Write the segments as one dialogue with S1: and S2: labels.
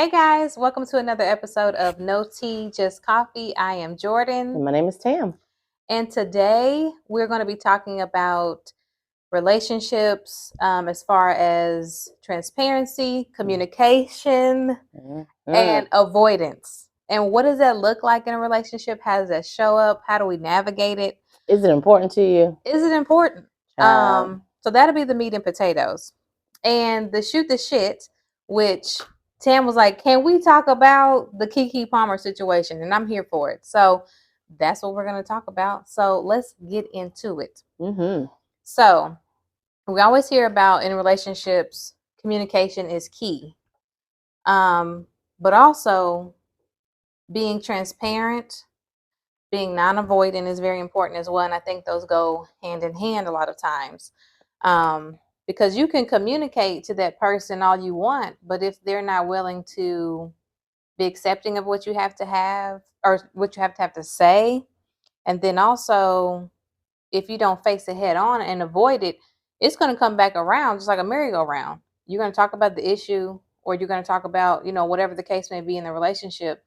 S1: Hey guys, welcome to another episode of No Tea, Just Coffee. I am Jordan.
S2: And my name is Tam.
S1: And today we're going to be talking about relationships as far as transparency, communication, and avoidance. And what does that look like in a relationship? How does that show up? How do we navigate it?
S2: Is it important to you?
S1: Is it important? So that'll be the meat and potatoes. And the shoot the shit, which Tam was like, can we talk about the Keke Palmer situation? And I'm here for it. So that's what we're going to talk about. So let's get into it. So we always hear about in relationships, communication is key. But also being transparent, being non-avoidant is very important as well. And I think those go hand in hand a lot of times. Because you can communicate to that person all you want, but if they're not willing to be accepting of what you have to have or what you have to say, and then also if you don't face it head on and avoid it, it's going to come back around just like a merry-go-round. You're going to talk about the issue, or you're going to talk about, whatever the case may be in the relationship.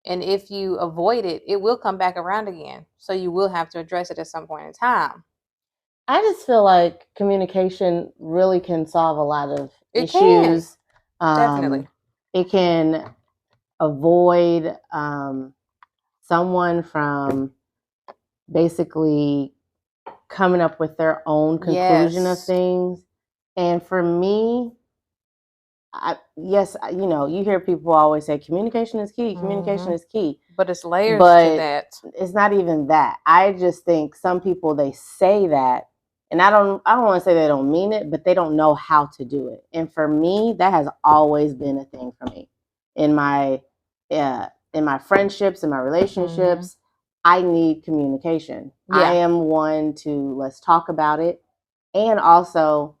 S1: And if you avoid it, it will come back around again. So you will have to address it at some point in time.
S2: I just feel like communication really can solve a lot of
S1: issues. Definitely.
S2: It can avoid someone from basically coming up with their own conclusion of things. And for me, you hear people always say communication is key. Communication is key.
S1: But it's layers to that.
S2: It's not even that. I just think some people, they say that, and I don't want to say they don't mean it, but they don't know how to do it. And for me, that has always been a thing for me. In my friendships, in my relationships, I need communication. Yeah. I am one to let's talk about it. And also,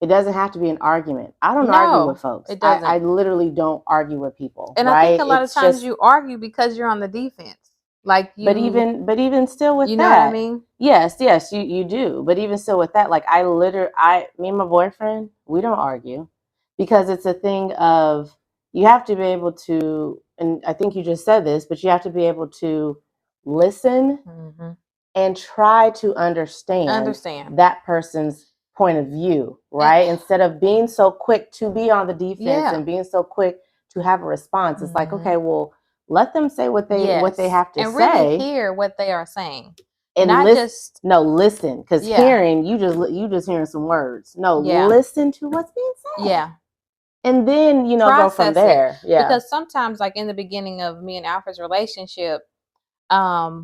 S2: it doesn't have to be an argument. I don't argue with folks.
S1: It doesn't.
S2: I literally don't argue with people.
S1: And
S2: right?
S1: I think a lot of times you argue because you're on the defense. Like you,
S2: but even still with that,
S1: you know what I mean?
S2: Yes, you do. But even still with that, like me and my boyfriend, we don't argue because it's a thing of you have to be able to, and I think you just said this, but you have to be able to listen and try to understand that person's point of view, right? Instead of being so quick to be on the defense and being so quick to have a response. It's like, okay, well, let them say what they have to say,
S1: and really hear what they are saying,
S2: and not listen, because hearing you just hearing some words. Listen to what's being said. And then process go from there.
S1: Because sometimes, like in the beginning of me and Alfred's relationship, I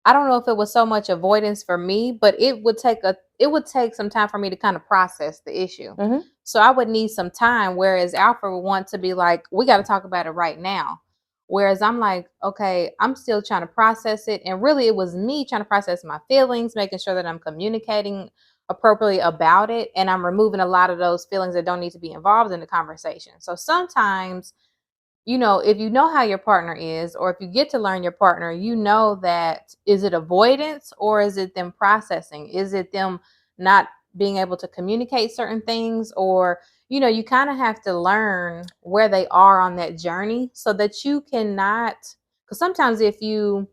S1: don't know if it was so much avoidance for me, but it would take some time for me to kind of process the issue. So I would need some time, whereas Alfred would want to be like, we got to talk about it right now. Whereas I'm like, okay, I'm still trying to process it. And really it was me trying to process my feelings, making sure that I'm communicating appropriately about it. And I'm removing a lot of those feelings that don't need to be involved in the conversation. So sometimes, if you know how your partner is, or if you get to learn your partner, that is it avoidance or is it them processing? Is it them not being able to communicate certain things? Or, you kind of have to learn where they are on that journey so that you cannot, because sometimes if you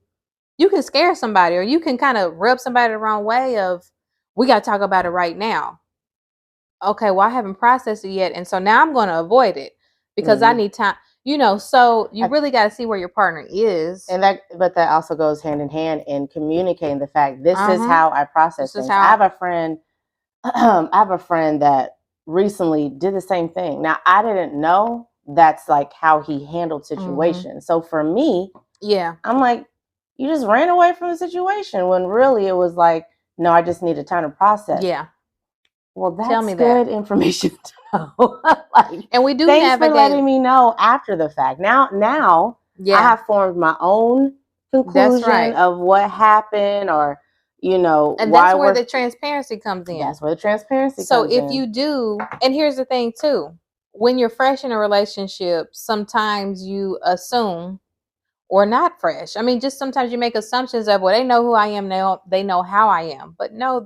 S1: can scare somebody, or you can kind of rub somebody the wrong way of, we got to talk about it right now. Okay, well, I haven't processed it yet. And so now I'm going to avoid it because I need time. So you really got to see where your partner is.
S2: But that also goes hand in hand in communicating the fact, this is how I process things. I have a friend that recently did the same thing. Now, I didn't know that's like how he handled situations. So for me, I'm like, you just ran away from the situation, when really it was like, no, I just needed time to process. Well, that's good information to know.
S1: And we do
S2: thanks for letting me know after the fact. Now I have formed my own conclusion of what happened, or
S1: and that's where the transparency comes in.
S2: That's where the transparency comes in.
S1: So if you do, and here's the thing too, when you're fresh in a relationship, sometimes you assume, or not fresh. I mean, just sometimes you make assumptions of, well, they know who I am now, they know how I am. But no,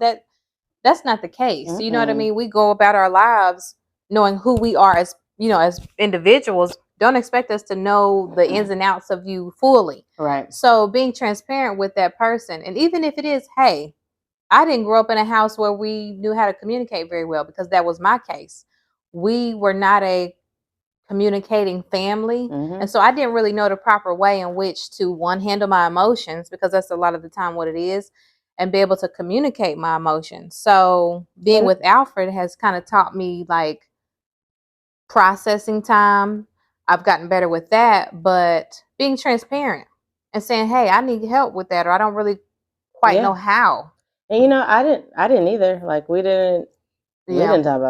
S1: that's not the case. You know what I mean? We go about our lives knowing who we are as as individuals, don't expect us to know the ins and outs of you fully.
S2: Right.
S1: So being transparent with that person, and even if it is, hey, I didn't grow up in a house where we knew how to communicate very well, because that was my case. We were not a communicating family. And so I didn't really know the proper way in which to handle my emotions, because that's a lot of the time what it is, and be able to communicate my emotions. So being with Alfred has kind of taught me like processing time. I've gotten better with that, but being transparent and saying, hey, I need help with that, or I don't really quite know how.
S2: And I didn't either. Like we didn't talk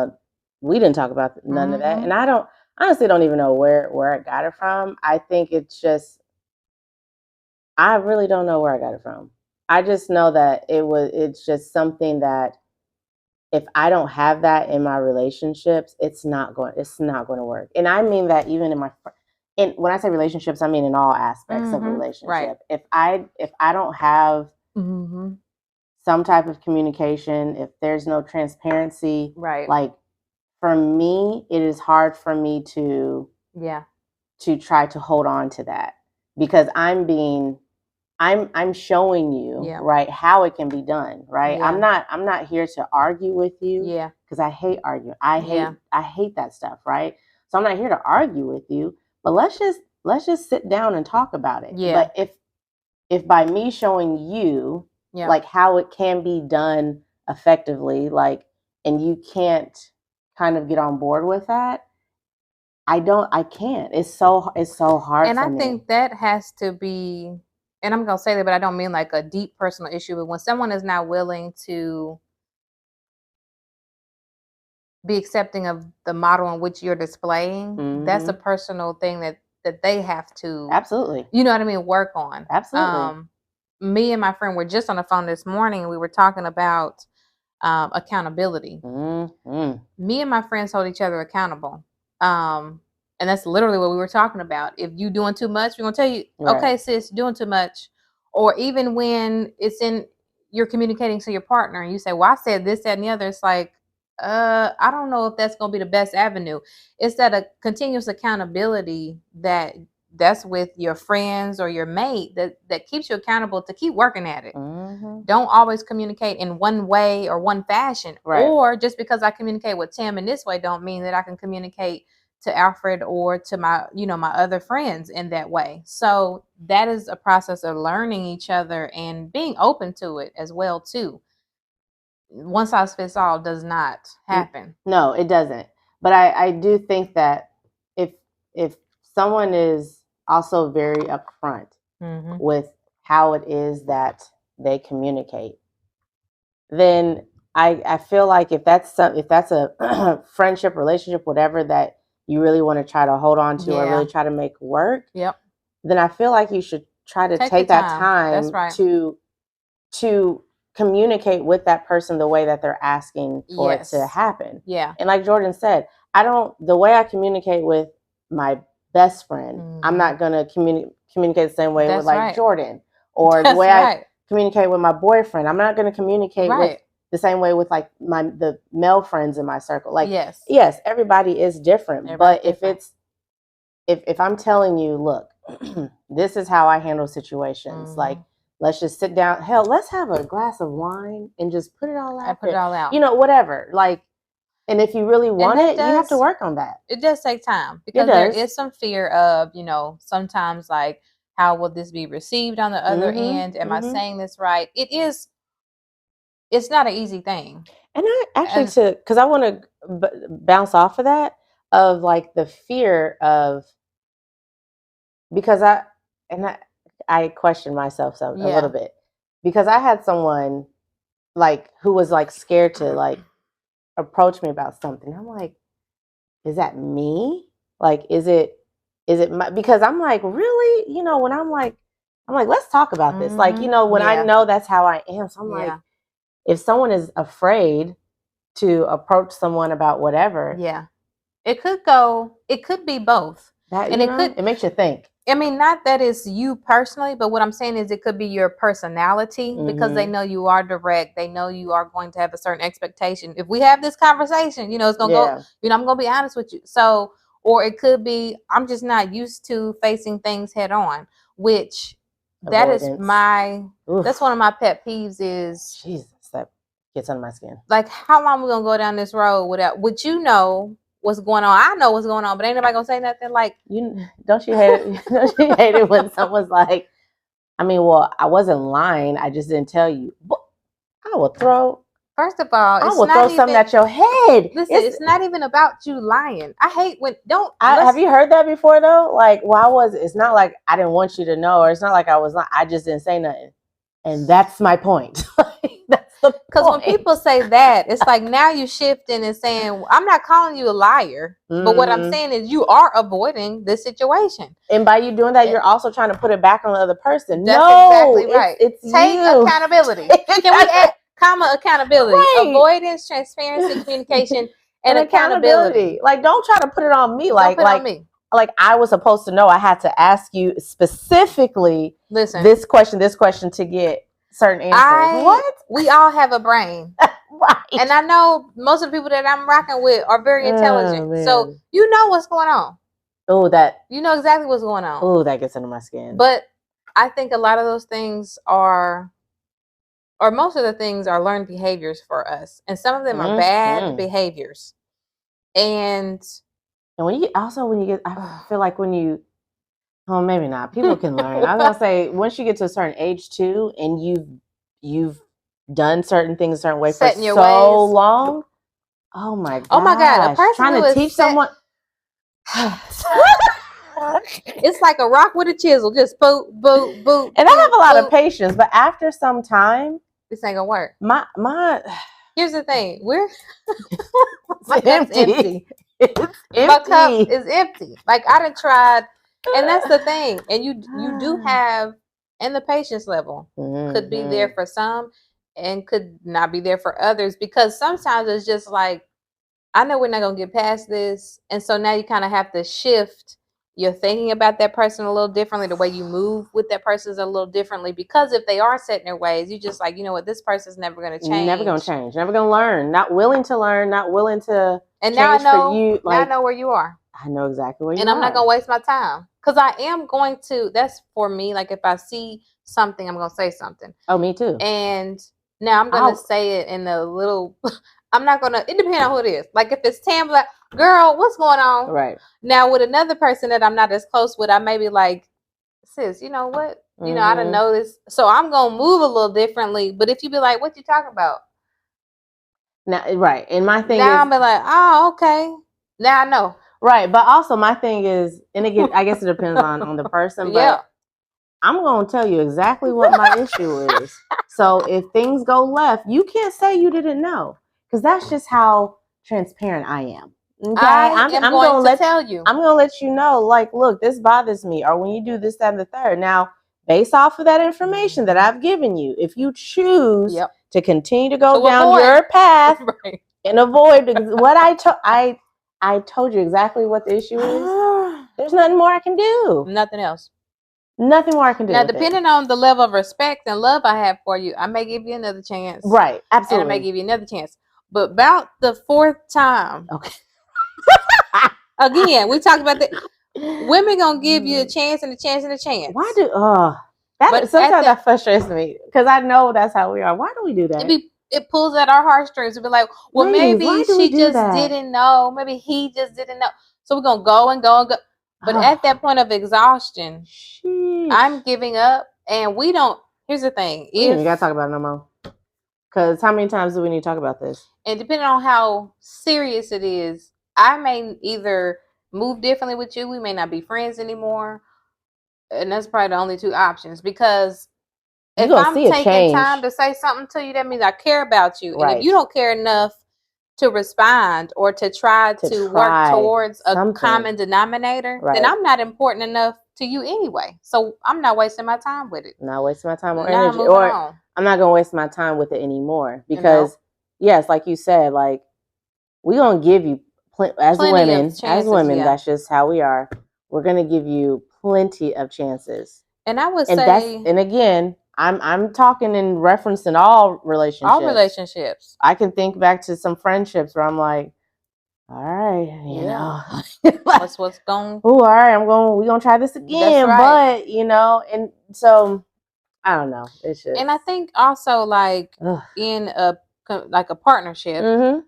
S2: about none of that. And I honestly don't even know where I got it from. I think it's just, I really don't know where I got it from. I just know that it's just something that if I don't have that in my relationships, it's not going to work. And I mean that even when I say relationships, I mean in all aspects of a relationship.
S1: Right.
S2: If I don't have some type of communication, if there's no transparency,
S1: right,
S2: like for me, it is hard for me to try to hold on to that, because I'm showing you right how it can be done, right? I'm not here to argue with you, because I hate arguing. I hate that stuff, right? So I'm not here to argue with you, but let's just sit down and talk about it. But if by me showing you like how it can be done effectively, like, and you can't kind of get on board with that, I can't. It's so hard
S1: and
S2: for
S1: I
S2: me.
S1: think that has to be, and I'm going to say that, but I don't mean like a deep personal issue, but when someone is not willing to be accepting of the model in which you're displaying, that's a personal thing that they have to,
S2: absolutely,
S1: you know what I mean, work on.
S2: Absolutely.
S1: Me and my friend were just on the phone this morning, and we were talking about accountability. Me and my friends hold each other accountable. And that's literally what we were talking about. If you doing too much, we're gonna tell you, okay, sis, you're doing too much. Or even when you're communicating to your partner and you say, well, I said this, that, and the other, it's like, I don't know if that's gonna be the best avenue. It's that a continuous accountability that's with your friends or your mate that keeps you accountable to keep working at it. Don't always communicate in one way or one fashion. Or just because I communicate with Tim in this way don't mean that I can communicate to Alfred or to my other friends in that way. So that is a process of learning each other and being open to it as well too. One size fits all does not happen.
S2: No, it doesn't. But I do think that if someone is also very upfront with how it is that they communicate, then I feel like if that's a friendship, relationship, whatever that you really want to try to hold on to or really try to make work, then I feel like you should try to take that time to communicate with that person the way that they're asking for it to happen. And like Jordan said, the way I communicate with my best friend, I'm not going to communicate the same way with like Jordan, or the way I communicate with my boyfriend. I'm not going to communicate with the same way with like the male friends in my circle. Like, yes, everybody is different. But if I'm telling you, look, this is how I handle situations, like, let's just sit down. Hell, let's have a glass of wine and just put it all out.
S1: Put it all out.
S2: Whatever. Like, and if you really want it, you have to work on that.
S1: It does take time, because there is some fear of, sometimes like, how will this be received on the other end? Am I saying this right? It's not an easy thing.
S2: And I actually, because I want to bounce off of that, of like the fear of, because I questioned myself a little bit, because I had someone like who was like scared to like approach me about something. I'm like, is that me? Like, is it my, because I'm like, really? When I'm like, let's talk about this. Like, when I know that's how I am. So I'm like, if someone is afraid to approach someone about whatever.
S1: It could be both.
S2: And it makes you think.
S1: I mean, not that it's you personally, but what I'm saying is it could be your personality, because they know you are direct. They know you are going to have a certain expectation. If we have this conversation, it's going to go, I'm going to be honest with you. So, or it could be I'm just not used to facing things head on, which that is that's one of my pet peeves is
S2: Jesus, that gets under my skin.
S1: Like, how long we gonna go down this road without would you know what's going on? I know what's going on, but ain't nobody gonna say nothing. Like,
S2: don't you hate it? Don't you hate it when someone's like, I mean, well, I wasn't lying, I just didn't tell you. But I will throw.
S1: First of all,
S2: I will throw something at your head.
S1: Listen, it's not even about you lying. I hate when
S2: have you heard that before though? Like, it's not like I didn't want you to know, or it's not like I was lying. I just didn't say nothing, and that's my point. That's the point.
S1: Because when people say that, it's like now you shifting and saying, I'm not calling you a liar, but what I'm saying is you are avoiding the situation.
S2: And by you doing that, you're also trying to put it back on the other person.
S1: That's exactly right.
S2: It's
S1: take
S2: you.
S1: Accountability. Can we add accountability, right. Avoidance, transparency, communication, and accountability.
S2: Like, don't try to put it on me. Like I was supposed to know. I had to ask you specifically.
S1: Listen,
S2: this question to get certain answers.
S1: We all have a brain,
S2: right?
S1: And I know most of the people that I'm rocking with are very intelligent, so you know what's going on. You know exactly what's going on.
S2: Oh, that gets under my skin.
S1: But I think a lot of those things are. Or most of the things are learned behaviors for us. And some of them are bad behaviors. And
S2: when you get, I feel like maybe not. People can learn. I was going to say, once you get to a certain age too, and you've done certain things a certain way for so long. Oh my God.
S1: Oh my God. A person
S2: trying to teach someone.
S1: It's like a rock with a chisel, just boop, boop, boop.
S2: And I have a lot of patience, but after some time,
S1: this ain't gonna work.
S2: My
S1: here's the thing:
S2: my cup's empty. It's empty.
S1: My cup is empty. Like I done tried, and that's the thing. And you do have, and the patience level could be there for some, and could not be there for others, because sometimes it's just like, I know we're not gonna get past this, and so now you kind of have to shift. You're thinking about that person a little differently. The way you move with that person is a little differently, because if they are set in their ways, you just like, you know what, this person's never going to change.
S2: Never going to change. Never going to learn. Not willing to learn. Not willing to
S1: and
S2: change
S1: now I know,
S2: for you.
S1: Now I know where you are.
S2: I know exactly where you are.
S1: And I'm not going to waste my time. Because I am going to, that's for me, like if I see something, I'm going to say something.
S2: Oh, me too.
S1: And now I'm going to say it in a little... I'm not gonna. It depends on who it is. Like if it's Tam, like, girl, what's going on?
S2: Right.
S1: Now with another person that I'm not as close with, I may be like, sis, you know what? You know, I didn't know this, so I'm gonna move a little differently. But if you be like, what you talking about?
S2: Now, right. And my thing
S1: now I'm be like, oh, okay. Now I know.
S2: Right. But also my thing is, and again, I guess it depends on the person. But yeah. I'm gonna tell you exactly what my issue is. So if things go left, you can't say you didn't know. Because that's just how transparent I am. Okay, I'm going to tell you. I'm going to let you know, like, look, this bothers me. Or when you do this, that, and the third. Now, based off of that information that I've given you, if you choose to continue to go down your path and avoid what I told you exactly what the issue is. There's nothing more I can do.
S1: Nothing else.
S2: Nothing more I can do.
S1: Now, depending on the level of respect and love I have for you, I may give you another chance.
S2: Right. Absolutely.
S1: And I may give you another chance. But about the fourth time,
S2: okay.
S1: Again, we talked about that. Women gonna give you a chance and a chance and a chance.
S2: Why do sometimes that frustrates me, because I know that's how we are. Why do we do that?
S1: It pulls at our heartstrings. We'll be like, well, maybe she just didn't know. Maybe he just didn't know. So we're gonna go and go and go. But at that point of exhaustion, I'm giving up, and we don't. Here's the thing:
S2: you gotta talk about it no more. Because how many times do we need to talk about this?
S1: And depending on how serious it is, I may either move differently with you. We may not be friends anymore. And that's probably the only two options. Because if I'm taking time to say something to you, that means I care about you. Right. And if you don't care enough to respond or to try to work towards a common denominator, then I'm not important enough to you anyway. So I'm not wasting my time with it.
S2: Not wasting my time or energy. Or I'm not going to waste my time with it anymore. Because, yes, like you said, like, we're going to give you, as women, that's just how we are. We're going to give you plenty of chances.
S1: And I would say...
S2: And again, I'm talking in reference in all relationships.
S1: All relationships.
S2: I can think back to some friendships where I'm like, all right, you know.
S1: Well, That's what's going.
S2: Oh, all right, we're gonna try this again.
S1: Right.
S2: But and so I don't know. It's just,
S1: and I think also like in a partnership,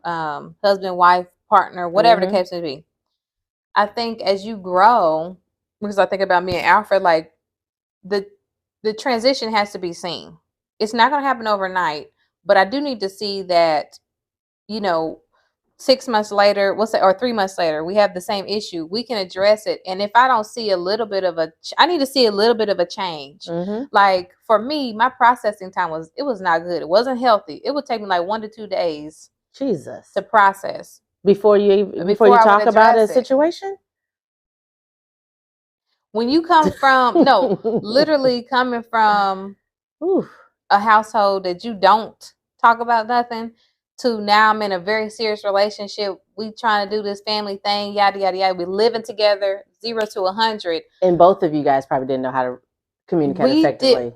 S1: husband, wife, partner, whatever the case may be. I think as you grow, because I think about me and Alfred, like the transition has to be seen. It's not going to happen overnight, but I do need to see that, 6 months later, or 3 months later, we have the same issue. We can address it. And if I don't see a little bit of I need to see a little bit of a change. Like for me, my processing time was not good. It wasn't healthy. It would take me like 1 to 2 days.
S2: Jesus.
S1: To process.
S2: Before you talk about a situation?
S1: When you come from, literally coming from a household that you don't talk about nothing, to now I'm in a very serious relationship. We trying to do this family thing, yada, yada, yada. We living together, 0 to 100.
S2: And both of you guys probably didn't know how to communicate effectively.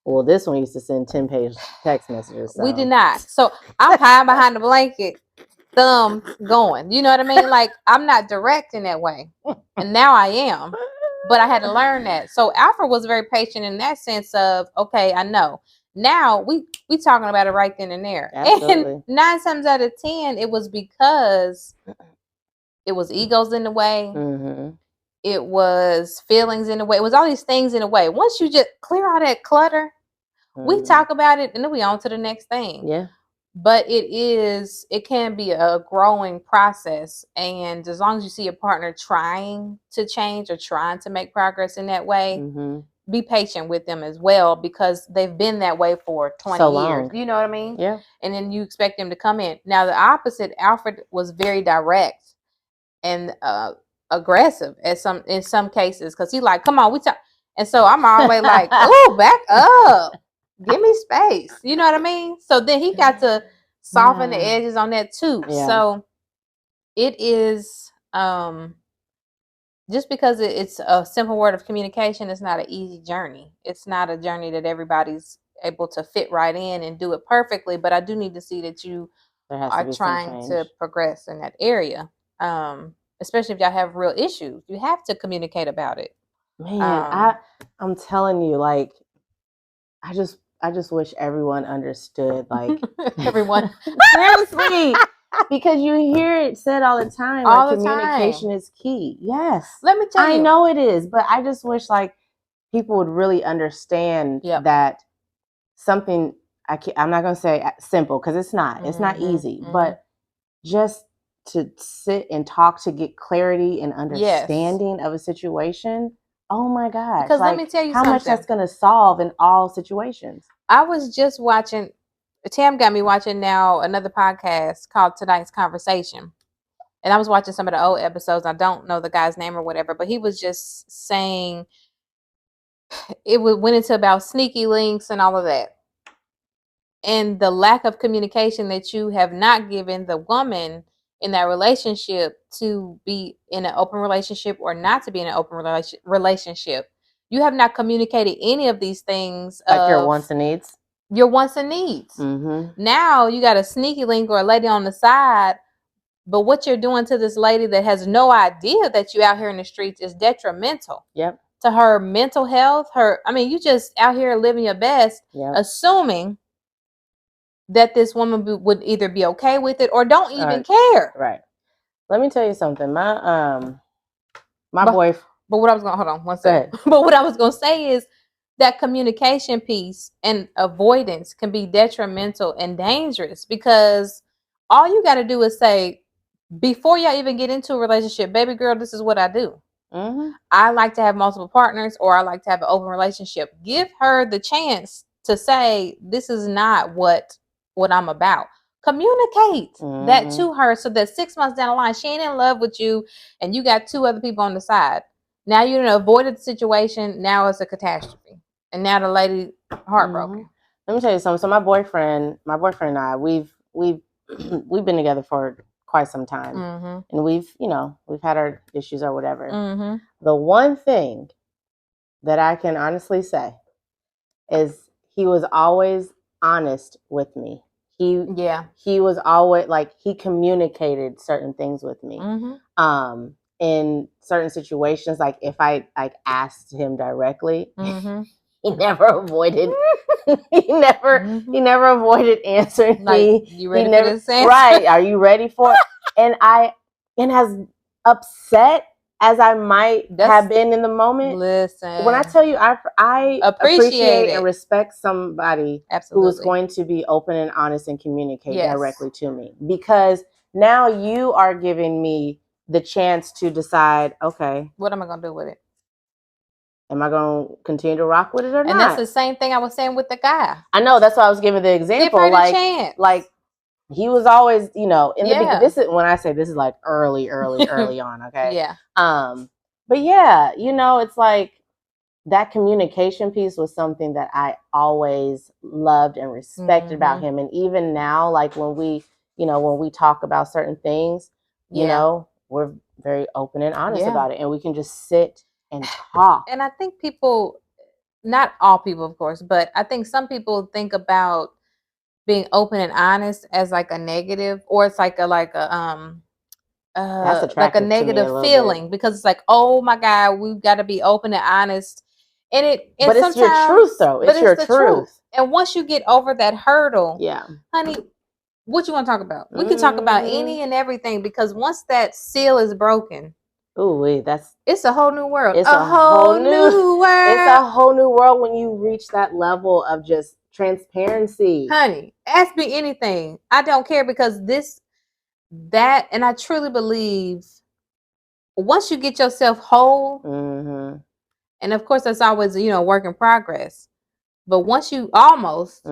S2: Well, this one used to send 10-page text messages. So.
S1: We did not. So I'm hiding behind the blanket, thumb going. You know what I mean? Like, I'm not direct in that way. And now I am. But I had to learn that. So Alfred was very patient in that sense of, okay, I know. Now we talking about it right then and there.
S2: Absolutely.
S1: And 9 times out of 10, it was because it was egos in the way. It was feelings in the way. It was all these things in the way. Once you just clear all that clutter, we talk about it and then we on to the next thing.
S2: Yeah.
S1: But it can be a growing process. And as long as you see a partner trying to change or trying to make progress in that way, be patient with them as well, because they've been that way for 20 years. You know what I mean?
S2: Yeah.
S1: And then you expect them to come in. Now, the opposite, Alfred was very direct and aggressive in some cases, because he like, come on, we talk. And so I'm always like, oh, back up. Give me space. You know what I mean? So then he got to soften the edges on that too. Yeah. So it is just because it's a simple word of communication, it's not an easy journey. It's not a journey that everybody's able to fit right in and do it perfectly. But I do need to see that you are trying to progress in that area. Especially if y'all have real issues. You have to communicate about it.
S2: Man, I'm telling you, like, I just wish everyone understood, like
S1: everyone.
S2: Seriously. Because you hear it said all the time, all like, communication is key. Yes.
S1: Let me tell you.
S2: I know it is, but I just wish like people would really understand that something, I'm not going to say simple, because it's not. It's not easy. But just to sit and talk to get clarity and understanding of a situation. Oh my gosh.
S1: Because let me tell you
S2: how much that's going to solve in all situations.
S1: I was just watching, Tam got me watching now another podcast called Tonight's Conversation. And I was watching some of the old episodes. I don't know the guy's name or whatever, but he was just saying it went into about sneaky links and all of that. And the lack of communication that you have not given the woman in that relationship to be in an open relationship or not to be in an open relationship. You have not communicated any of these things.
S2: Like your wants and needs?
S1: Your wants and needs. Now you got a sneaky link or a lady on the side, but what you're doing to this lady that has no idea that you out here in the streets is detrimental.
S2: Yep.
S1: To her mental health, you just out here living your best, assuming that this woman would either be okay with it or don't even care.
S2: Right. Let me tell you something. My boyfriend.
S1: But what I was going to hold on one second. But what I was going to say is that communication piece and avoidance can be detrimental and dangerous, because all you got to do is say, before y'all even get into a relationship, baby girl, this is what I do. I like to have multiple partners, or I like to have an open relationship. Give her the chance to say, this is not what I'm about. Communicate that to her, so that 6 months down the line, she ain't in love with you and you got 2 other people on the side. Now you're in an avoided situation. Now it's a catastrophe. And now the lady heartbroken.
S2: Let me tell you something. So my boyfriend and I, we've been together for quite some time. And we've had our issues or whatever. The one thing that I can honestly say is he was always honest with me. He was always like, he communicated certain things with me. in certain situations, like if I like asked him directly,
S1: Mm-hmm.
S2: he never avoided. he never avoided answering
S1: Like,
S2: me.
S1: you ready
S2: He
S1: for
S2: never
S1: this answer?
S2: right. Are you ready for it? And as upset as I might have been in the moment,
S1: listen.
S2: when I tell you I appreciate and respect somebody
S1: Absolutely.
S2: who is going to be open and honest and communicate directly to me, because now you are giving me the chance to decide, okay,
S1: what am I going to do with it?
S2: Am I going to continue to rock with it or not?
S1: And that's the same thing I was saying with the guy.
S2: I know, that's why I was giving the example.
S1: Give her the chance.
S2: Like he was always, in the beginning. This is when I say this is like early on. Okay.
S1: Yeah.
S2: But yeah, it's like that communication piece was something that I always loved and respected about him. And even now, like when we talk about certain things, we're very open and honest about it, and we can just sit and talk.
S1: And I think people, not all people, of course, but I think some people think about being open and honest as like a negative, or it's like a
S2: that's
S1: like a negative feeling, because it's like, oh my God, we've got to be open and honest. But
S2: it's your truth, though. It's your truth.
S1: And once you get over that hurdle, honey, what you want to talk about? We can talk about any and everything, because once that seal is broken, it's a whole new world.
S2: It's a whole new world. It's a whole new world when you reach that level of just transparency.
S1: Honey, ask me anything. I don't care, because and I truly believe once you get yourself whole, and of course that's always, work in progress. But once you almost,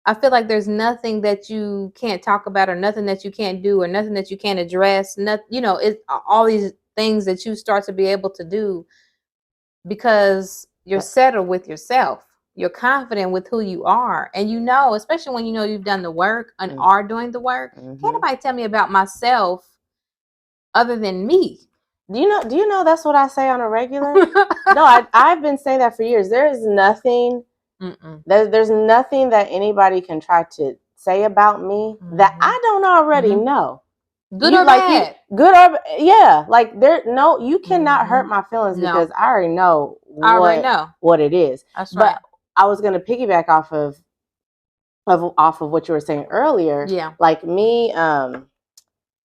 S1: I feel like there's nothing that you can't talk about, or nothing that you can't do, or nothing that you can't address. It's all these things that you start to be able to do, because you're settled with yourself. You're confident with who you are. And especially when you've done the work and are doing the work. Can't nobody tell me about myself other than me.
S2: Do you know that's what I say on a regular? No, I've been saying that for years. There is nothing there's nothing that anybody can try to say about me that I don't already know.
S1: Good or bad.
S2: Like you cannot hurt my feelings, because I already know what it is.
S1: That's right.
S2: But I was going to piggyback off of what you were saying earlier.
S1: Yeah.
S2: Like me and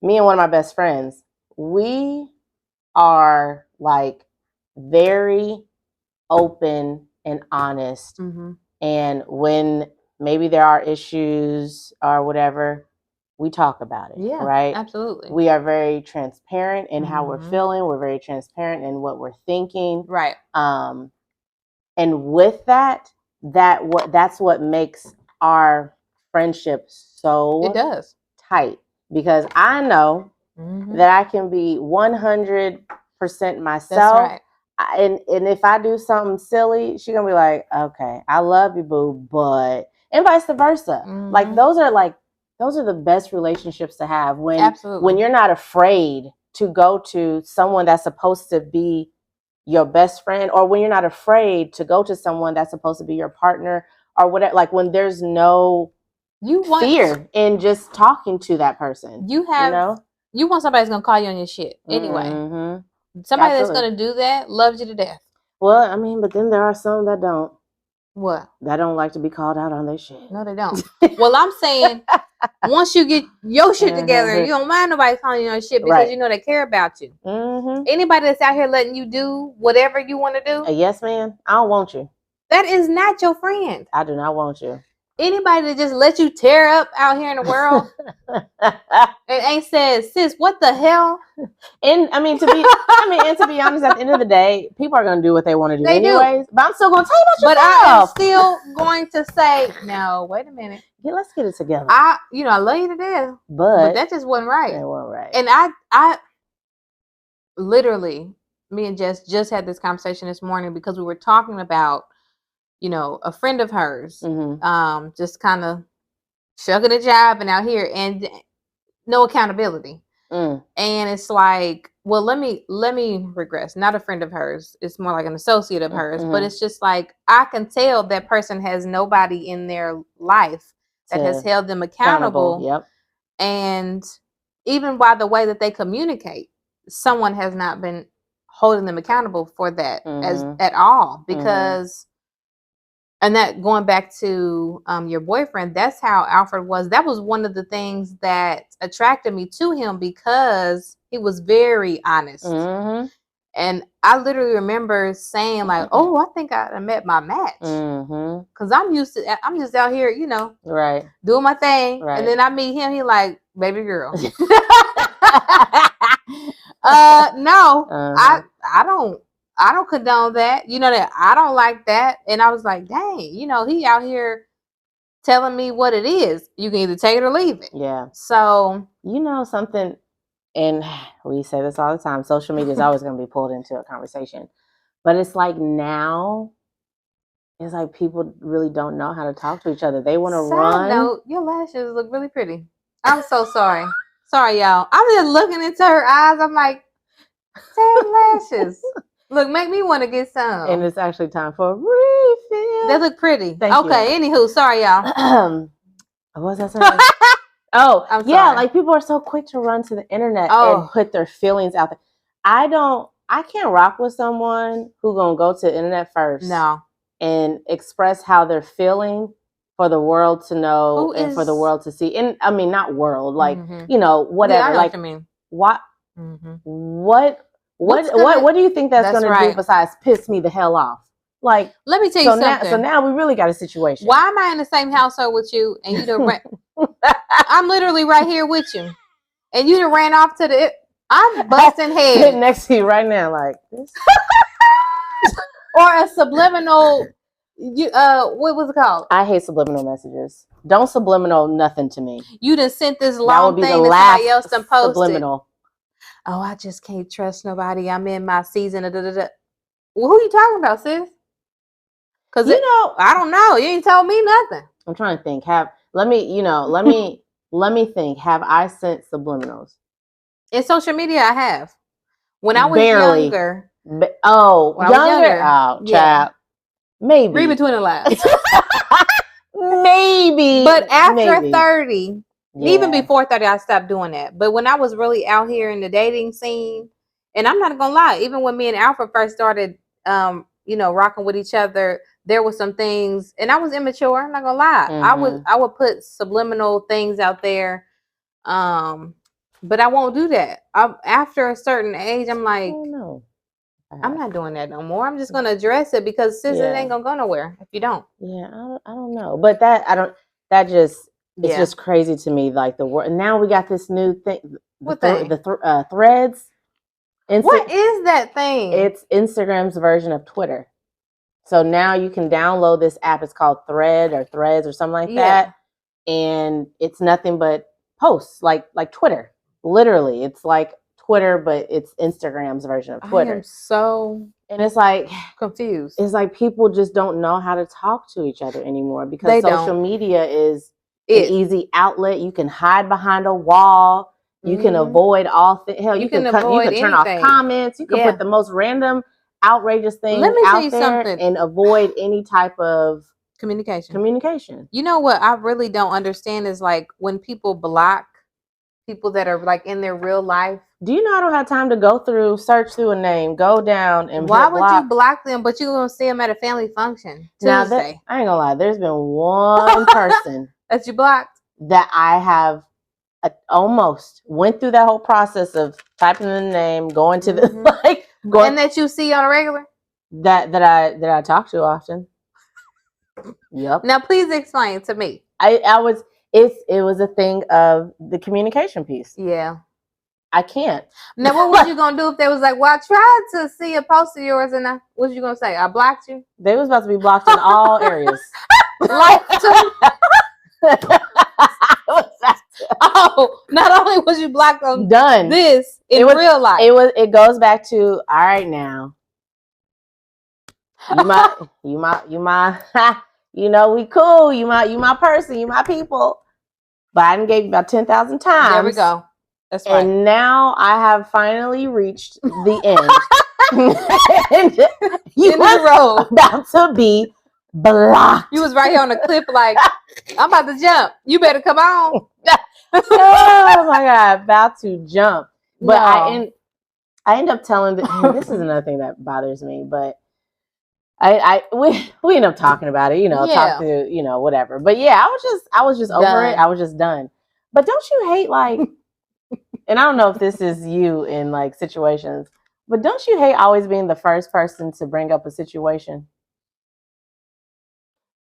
S2: one of my best friends, we are like very open and honest. And when maybe there are issues or whatever, we talk about it.
S1: Yeah,
S2: right?
S1: Absolutely.
S2: We are very transparent in how we're feeling. We're very transparent in what we're thinking.
S1: Right.
S2: And with that's what makes our friendship so tight, because I know that I can be 100% myself.
S1: That's right.
S2: And if I do something silly, she's gonna be like, okay, I love you, boo, but, and vice versa. Like those are the best relationships to have, when you're not afraid to go to someone that's supposed to be your best friend, or when you're not afraid to go to someone that's supposed to be your partner, or whatever. Like when there's no fear in just talking to that person. You
S1: want somebody that's gonna call you on your shit anyway. Somebody that's gonna do that loves you to death.
S2: Well, I mean, but then there are some that don't.
S1: What?
S2: That don't like to be called out on their shit.
S1: No, they don't. Well, I'm saying, once you get your shit together, you don't mind nobody calling you on shit, because they care about you. Anybody that's out here letting you do whatever you want to do,
S2: yes, man, I don't want you.
S1: That is not your friend.
S2: I do not want you.
S1: Anybody that just let you tear up out here in the world and ain't said, sis, what the hell?
S2: And to be honest, at the end of the day, people are going to do what they want to do anyways. But I'm still going to tell you about yourself.
S1: But I am still going to say, no, wait a minute.
S2: Yeah, let's get it together.
S1: I love you to death, but that just wasn't right.
S2: That wasn't right.
S1: And I literally, me and Jess just had this conversation this morning, because we were talking about, a friend of hers, just kind of shucking a job and out here, and no accountability. And it's like, well, let me regress. Not a friend of hers. It's more like an associate of hers. But it's just like, I can tell that person has nobody in their life that has held them accountable.
S2: Yep.
S1: And even by the way that they communicate. someone has not been holding them accountable for that as at all, because and that going back to your boyfriend, that's how Alfred was. That was one of the things that attracted me to him, because he was very honest. And I literally remember saying like, "Oh, I think I met my match," because I'm just out here,
S2: right,
S1: doing my thing,
S2: right.
S1: And then I meet him. He like, "Baby girl." No, I don't condone that. That I don't like that. And I was like, dang, he out here telling me what it is. You can either take it or leave it.
S2: Yeah.
S1: So
S2: something, and we say this all the time, social media is always going to be pulled into a conversation. But it's like now, it's like people really don't know how to talk to each other. They want to run.
S1: Note, your lashes look really pretty. I'm so sorry. Sorry, y'all. I'm just looking into her eyes. I'm like, damn lashes. Look, make me want to get some.
S2: And it's actually time for a refill.
S1: They look pretty.
S2: Thank you.
S1: Anywho, sorry, y'all.
S2: What was I saying? Oh, I'm sorry. Like people are so quick to run to the internet and put their feelings out there. I can't rock with someone who gonna go to the internet first.
S1: No.
S2: And express how they're feeling for the world to know and for the world to see. And I mean, not world, like, whatever.
S1: Yeah, I know
S2: like,
S1: what you mean.
S2: What do you think that's going to do besides piss me the hell off? Like,
S1: let me tell you something.
S2: So now we really got a situation.
S1: Why am I in the same household with you and you done I'm literally right here with you. And you done ran off to the... I'm busting heads.
S2: Sitting next to you right now, like this.
S1: Or a subliminal... what was it called?
S2: I hate subliminal messages. Don't subliminal nothing to me.
S1: You done sent this long thing that somebody else done posted. Subliminal. Oh, I just can't trust nobody. I'm in my season of Well, who you talking about, sis? Because I don't know. You ain't told me nothing.
S2: I'm trying to think. Let me think. Have I sent subliminals?
S1: In social media, I have. When I was younger.
S2: Younger. Oh, child. Maybe.
S1: Read between the lines.
S2: Maybe.
S1: But after 30, even before 30, I stopped doing that. But when I was really out here in the dating scene, and I'm not gonna lie, even when me and Alfred first started, rocking with each other, there were some things, and I was immature. I'm not gonna lie. I would put subliminal things out there, but I won't do that. After a certain age, I'm like, oh, no. I'm not doing that no more. I'm just going to address it because it ain't going to go nowhere if you don't.
S2: Yeah, I don't know. But it's just crazy to me. Like the word. Now we got this new thing.
S1: What thing?
S2: The threads.
S1: What is that thing?
S2: It's Instagram's version of Twitter. So now you can download this app. It's called Thread or Threads or something like that. And it's nothing but posts like Twitter. Literally, it's like Twitter, but it's Instagram's version of Twitter.
S1: I am so
S2: and it's like
S1: confused.
S2: It's like people just don't know how to talk to each other anymore because social media is an easy outlet. You can hide behind a wall. You can avoid all things. Hell, you can turn off comments. You can put the most random, outrageous things out there and avoid any type of communication.
S1: You know what I really don't understand is like when people block people that are like in their real life.
S2: Do you know I don't have time to search through a name, go down and
S1: why would you block them? But you gonna see them at a family function Tuesday.
S2: Now I ain't gonna lie. There's been one person
S1: that you blocked
S2: that I have almost went through that whole process of typing in the name, going to the
S1: and that you see on a regular.
S2: That I talk to often. Yep.
S1: Now please explain to me.
S2: It was a thing of the communication piece.
S1: Yeah.
S2: I can't.
S1: Now, what was you going to do if they was like, well, I tried to see a post of yours and what was you going to say? I blocked you?
S2: They was about to be blocked in all areas.
S1: Not only was you blocked on
S2: this
S1: in real life.
S2: It goes back to, all right now. You my we cool. You my person, you my people. But I done gave you about 10,000 times.
S1: There we go. That's right.
S2: And now I have finally reached the end. And you was about to be blocked.
S1: You was right here on the cliff like, I'm about to jump. You better come on.
S2: Oh my God, about to jump. But I end up telling this is another thing that bothers me, but we end up talking about it, talk to, whatever. But yeah, I was just over it. I was just done. But don't you hate like, and I don't know if this is you in like situations, but don't you hate always being the first person to bring up a situation?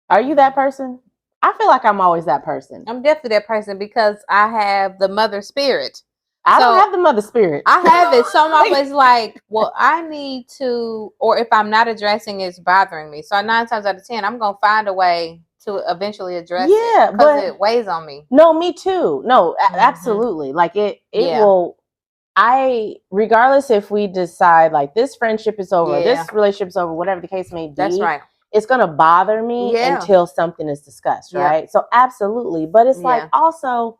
S2: Are you that person? I feel like I'm always that person.
S1: I'm definitely that person because I have the mother spirit.
S2: I don't have the mother spirit.
S1: I have it. So I'm always like, well, I need to, or if I'm not addressing it's bothering me. So 9 times out of 10, I'm going to find a way to eventually address it. Because it weighs on me.
S2: No, me too. No, absolutely. Like it will, regardless if we decide like this friendship is over, this relationship's over, whatever the case may be.
S1: That's right.
S2: It's going to bother me until something is discussed, right? So absolutely. But it's like also,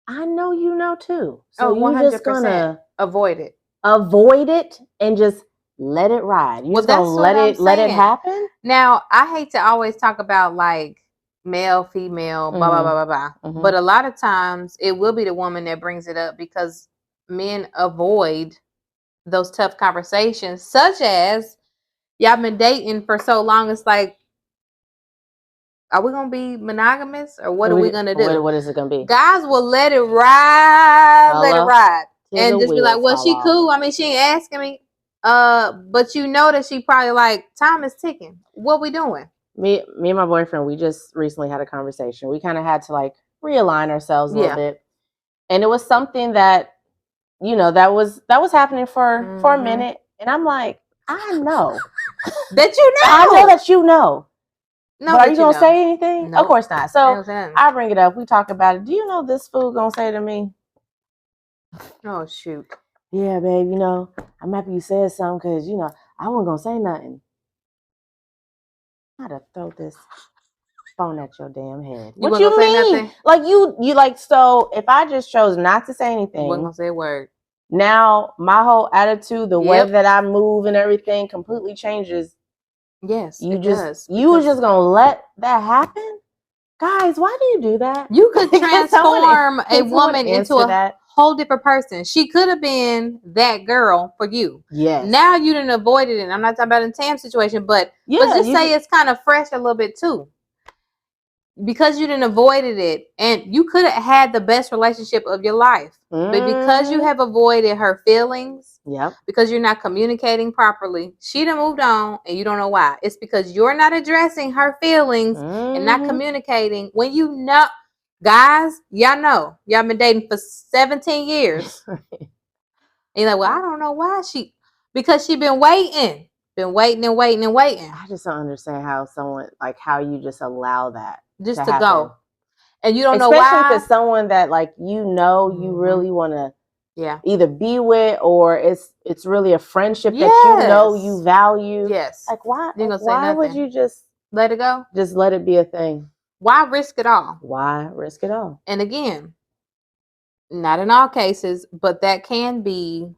S2: I know you know too. So you're just going to
S1: avoid it.
S2: Avoid it and just let it ride. You're just going to let it happen?
S1: Now, I hate to always talk about like male, female, blah, blah, blah, blah, blah. But a lot of times it will be the woman that brings it up because men avoid those tough conversations, such as y'all been dating for so long. It's like, are we going to be monogamous or what are we going to do?
S2: What is it going to be?
S1: Guys will let it ride. And just be like, well, she cool. I mean, she ain't asking me. But you know that she probably like, time is ticking. What we doing?
S2: Me and my boyfriend, we just recently had a conversation. We kind of had to like realign ourselves a little bit. And it was something that, that was happening for a minute. And I'm like, I know.
S1: That you know.
S2: I know that you know.
S1: No,
S2: but are you going to say anything?
S1: Nope.
S2: Of course not. So I bring it up. We talk about it. Do you know this fool going to say to me?
S1: Oh, shoot.
S2: Yeah, babe, I'm happy you said something because, I wasn't going to say nothing. I'd have throw this phone at your damn head. What you mean? Like, you like, so if I just chose not to say anything.
S1: You wasn't going to say a word.
S2: Now, my whole attitude, the way that I move and everything completely changes.
S1: Yes,
S2: you was just going to let that happen? Guys, why do you do that?
S1: You could transform a woman into a whole different person. She could have been that girl for you.
S2: Yes.
S1: Now you didn't avoid it. And I'm not talking about a Tam situation, but just say it's kind of fresh a little bit too. Because you didn't avoided it. And you could have had the best relationship of your life. But because you have avoided her feelings, because you're not communicating properly, she done moved on and you don't know why. It's because you're not addressing her feelings and not communicating. When you know, guys, y'all know, y'all been dating for 17 years. And you're like, well, I don't know why because she been waiting and waiting.
S2: I just don't understand how how you just allow that
S1: just to
S2: happen.
S1: Go. And you don't know
S2: why.
S1: Especially
S2: if it's someone that you really want to either be with, or it's really a friendship that you value.
S1: Yes.
S2: Like why would you just
S1: let it go?
S2: Just let it be a thing.
S1: Why risk it all?
S2: Why risk it all?
S1: And again, not in all cases, but that can be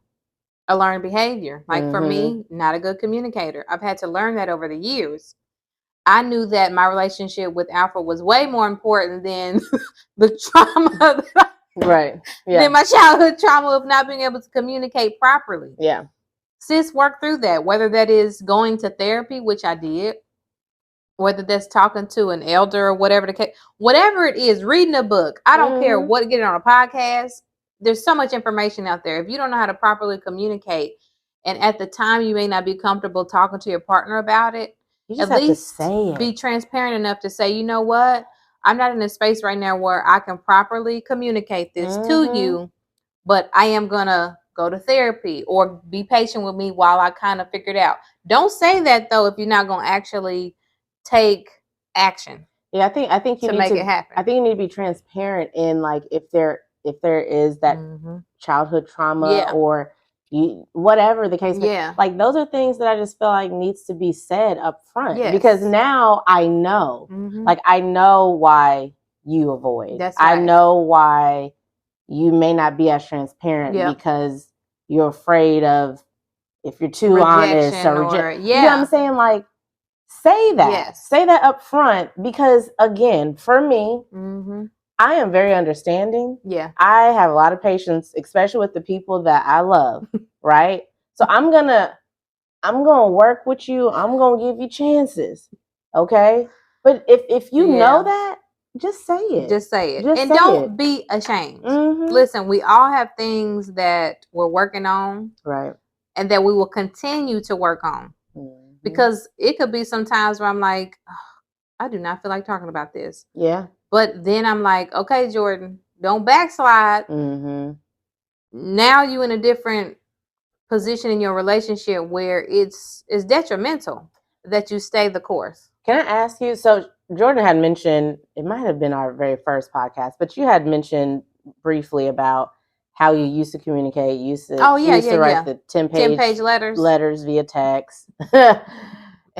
S1: a learned behavior. Like for me, not a good communicator. I've had to learn that over the years. I knew that my relationship with Alpha was way more important than the trauma than my childhood trauma of not being able to communicate properly.
S2: Yeah.
S1: Sis worked through that, whether that is going to therapy, which I did, whether that's talking to an elder or whatever the case, whatever it is, reading a book. I don't care what, get it on a podcast. There's so much information out there. If you don't know how to properly communicate, and at the time you may not be comfortable talking to your partner about it,
S2: at least
S1: be transparent enough to say, you know what? I'm not in a space right now where I can properly communicate this to you, but I am going to go to therapy, or be patient with me while I kind of figure it out. Don't say that though if you're not going to actually take action.
S2: Yeah, I think you need
S1: make it happen.
S2: I think you need to be transparent in like if there is that childhood trauma or whatever the case. Like those are things that I just feel like needs to be said up front, because now I know, like I know why you avoid.
S1: That's right.
S2: I know why you may not be as transparent because you're afraid of if you're too honest or you know what I'm saying? Like say that. Say that up front, because again, for me, I am very understanding.
S1: Yeah.
S2: I have a lot of patience, especially with the people that I love. right? So I'm gonna work with you. I'm gonna give you chances, okay? But if you know that, just say it.
S1: Just say it,
S2: Just
S1: and
S2: say
S1: don't
S2: it.
S1: be ashamed. Listen, we all have things that we're working on,
S2: right?
S1: And that we will continue to work on, because it could be sometimes where I'm like, oh, I do not feel like talking about this.
S2: Yeah.
S1: But then I'm like, okay, Jordan, don't backslide. Now you in a different position in your relationship where it's detrimental that you stay the course.
S2: Can I ask you? So Jordan had mentioned, it might have been our very first podcast, but you had mentioned briefly about how you used to communicate. You used to, write the 10-page letters via text.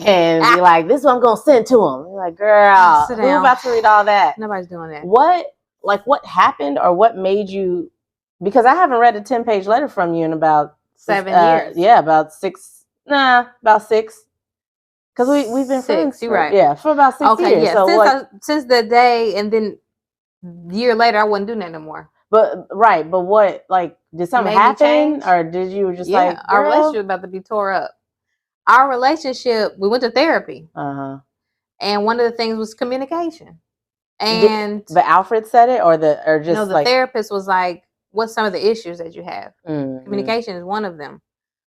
S2: And be like, this is what I'm going to send to him. You're like, girl, who's about to read all that?
S1: Nobody's doing that.
S2: What happened, or what made you, because I haven't read a 10-page letter from you in about
S1: 7 years.
S2: Yeah, about 6. About 6. Because we've been friends
S1: for, right.
S2: for about 6 years.
S1: Yeah. So since the day, and then year later, I wouldn't do that no more.
S2: But what, like, did something happen, or did you just like, girl?
S1: Our relationship about to be tore up. Our relationship, we went to therapy. And one of the things was communication. And
S2: but Alfred said it, or just
S1: no, the therapist was like, what's some of the issues that you have? Communication is one of them.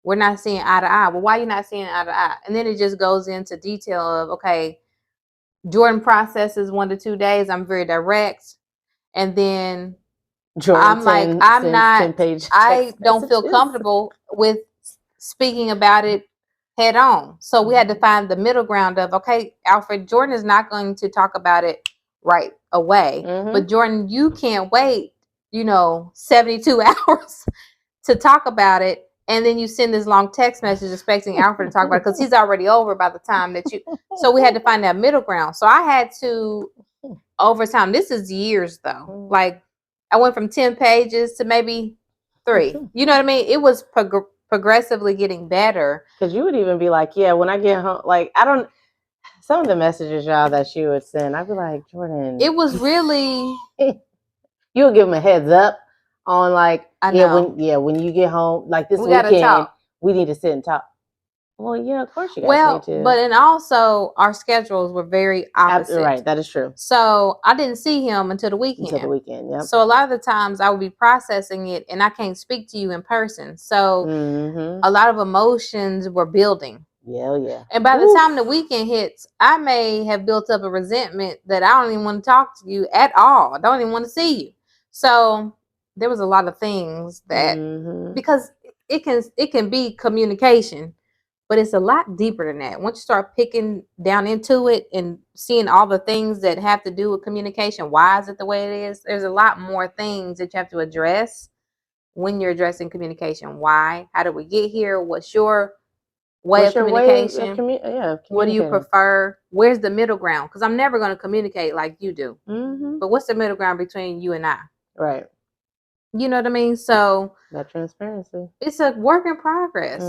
S1: We're not seeing eye to eye. Well, why are you not seeing eye to eye? And then it just goes into detail of, okay, Jordan processes 1 to 2 days. I'm very direct. And then Jordan I'm like, I'm not, I don't feel comfortable with speaking about it head on. So we had to find the middle ground of, okay, Alfred, Jordan is not going to talk about it right away. But Jordan, you can't wait, 72 hours to talk about it. And then you send this long text message expecting Alfred to talk about it because he's already over by the time that you. So we had to find that middle ground. So I had to, over time, this is years though. Like I went from 10 pages to maybe 3. You know what I mean? It was progressively getting better.
S2: Because you would even be like, yeah, when I get home, like, some of the messages, y'all, that she would send, I'd be like, Jordan.
S1: It was really.
S2: You would give him a heads up on, like, when you get home, like this weekend, we need to sit and talk. Well, yeah, of course you guys need to.
S1: But and also our schedules were very opposite.
S2: Right, that is true.
S1: So I didn't see him until the weekend.
S2: Yep.
S1: So a lot of the times I would be processing it, and I can't speak to you in person. So a lot of emotions were building.
S2: Yeah.
S1: And by the time the weekend hits, I may have built up a resentment that I don't even want to talk to you at all. I don't even want to see you. So there was a lot of things that because it can be communication, but it's a lot deeper than that. Once you start picking down into it and seeing all the things that have to do with communication, why is it the way it is? There's a lot more things that you have to address when you're addressing communication. Why? How did we get here? What's your way of communication? What do you prefer? Where's the middle ground? Because I'm never going to communicate like you do. But what's the middle ground between you and I?
S2: Right.
S1: You know what I mean? So
S2: that transparency.
S1: It's a work in progress.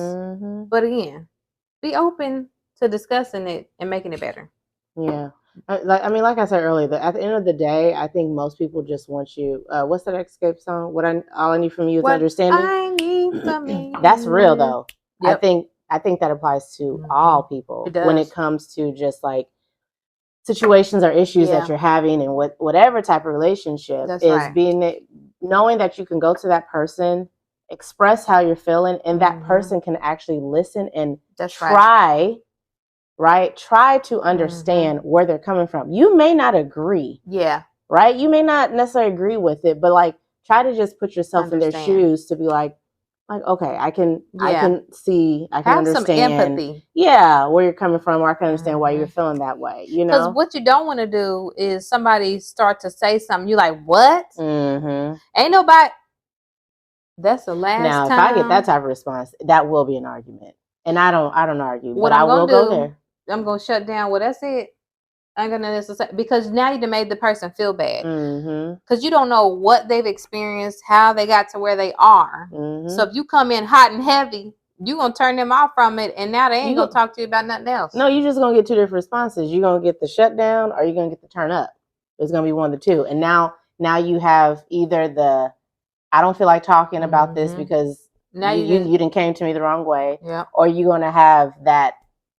S1: But again, be open to discussing it and making it better.
S2: Yeah. Like I said earlier, at the end of the day, I think most people just want you. What's that Escape song? All I need from you is understanding.
S1: I need from you.
S2: That's real though. Yep. I think that applies to all people when it comes to just like situations or issues that you're having, and whatever type of relationship. That's is knowing that you can go to that person, express how you're feeling, and that person can actually listen and try to understand where they're coming from. You may not agree.
S1: Yeah.
S2: Right? You may not necessarily agree with it, but like try to just put yourself in their shoes to be like, okay, I can see, I can understand.
S1: Some empathy.
S2: Yeah, where you're coming from, or I can understand why you're feeling that way.
S1: Because what you don't want to do is somebody start to say something, you like, what? Ain't nobody. That's the last
S2: now,
S1: time.
S2: If I get that type of response, that will be an argument, and I don't argue. But I will go there.
S1: I'm gonna shut down. Well, that's it. I'm gonna necessarily, because now you made the person feel bad because you don't know what they've experienced, how they got to where they are. So if you come in hot and heavy, you're gonna turn them off from it, and now they ain't gonna talk to you about nothing else.
S2: No, you're just gonna get 2 different responses. You're gonna get the shutdown, or you're gonna get the turn up. It's gonna be one of the two. And now you have either the I don't feel like talking about this because
S1: Now
S2: you didn't came to me the wrong way.
S1: Yeah.
S2: Or you're going to have that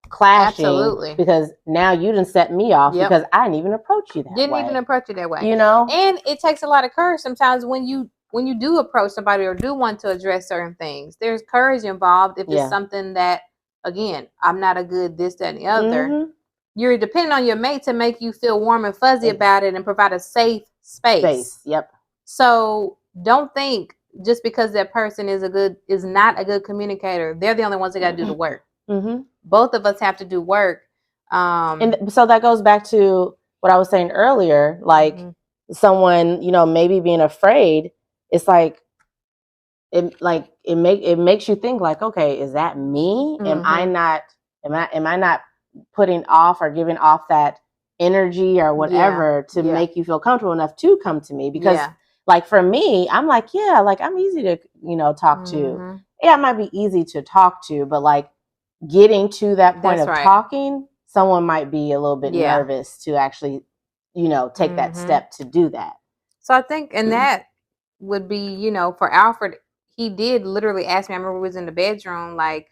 S2: clashing.
S1: Absolutely.
S2: Because now you didn't set me off because I didn't even approach you that way.
S1: Didn't even approach you that way.
S2: You know?
S1: And it takes a lot of courage sometimes when you do approach somebody or do want to address certain things. There's courage involved if it's something that, again, I'm not a good this, that, and the other. Mm-hmm. You're depending on your mate to make you feel warm and fuzzy about it and provide a safe space.
S2: Yep.
S1: So don't think just because that person is not a good communicator, they're the only ones that got to do the work. Mm-hmm. Both of us have to do work.
S2: And so that goes back to what I was saying earlier, like someone, maybe being afraid. It's like it makes you think like, okay, is that me? Mm-hmm. Am I not putting off or giving off that energy or whatever to make you feel comfortable enough to come to me? Because like for me, I'm like, like I'm easy to, talk to. Yeah, it might be easy to talk to, but like getting to that point of talking, someone might be a little bit nervous to actually, take that step to do that.
S1: So I think, and that would be, for Alfred, he did literally ask me, I remember we was in the bedroom, like,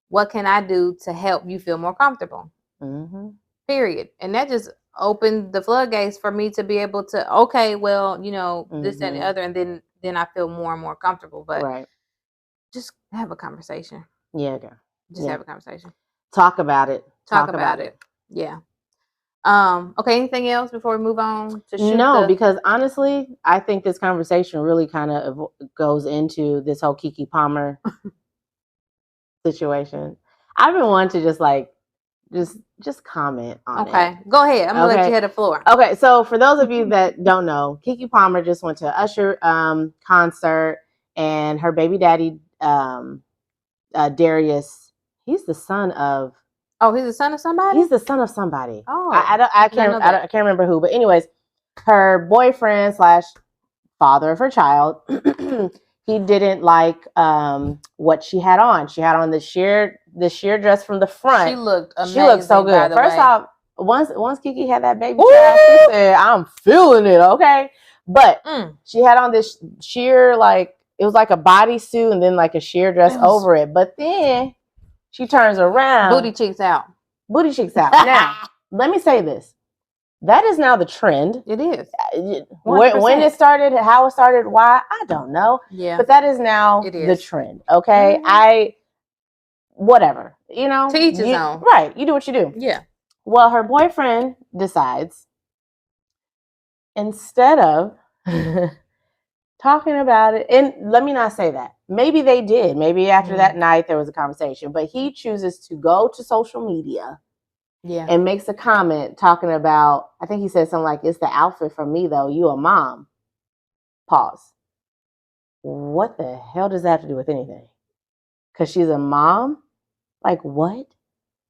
S1: what can I do to help you feel more comfortable? Mm-hmm. Period. And that just opened the floodgates for me to be able to, okay, well, this, that, and the other. And then I feel more and more comfortable. But just have a conversation.
S2: Yeah, girl.
S1: Just have a conversation.
S2: Talk about it.
S1: Talk about it. Yeah. Okay, anything else before we move on to shoot?
S2: No, because honestly, I think this conversation really kind of goes into this whole Keke Palmer situation. I've been wanting to just comment on it.
S1: Okay, go ahead. I'm gonna let you hit the floor.
S2: Okay, so for those of you that don't know, Keke Palmer just went to an Usher concert, and her baby daddy Darius, he's the son of.
S1: Oh, he's the son of somebody?
S2: He's the son of somebody. Oh, I can't remember who. But anyways, her boyfriend / father of her child, he didn't like what she had on. She had on the sheer dress from the front.
S1: She looked amazing.
S2: She looked so good. First off, once Keke had that baby child, she said, "I'm feeling it." Okay, but she had on this sheer, like it was like a bodysuit and then like a sheer dress over it. But then she turns around.
S1: Booty cheeks out.
S2: Now, let me say this. That is now the trend.
S1: It is.
S2: When it started, how it started, why, I don't know. Yeah. But that is now the trend. Okay? Mm-hmm. Whatever. To
S1: each his own.
S2: Right. You do what you do.
S1: Yeah.
S2: Well, her boyfriend decides, instead of talking about it, and let me not say that. Maybe they did. Maybe after that night there was a conversation. But he chooses to go to social media and makes a comment talking about, I think he said something like, "It's the outfit for me, though. You a mom." Pause. What the hell does that have to do with anything? Because she's a mom? Like, what?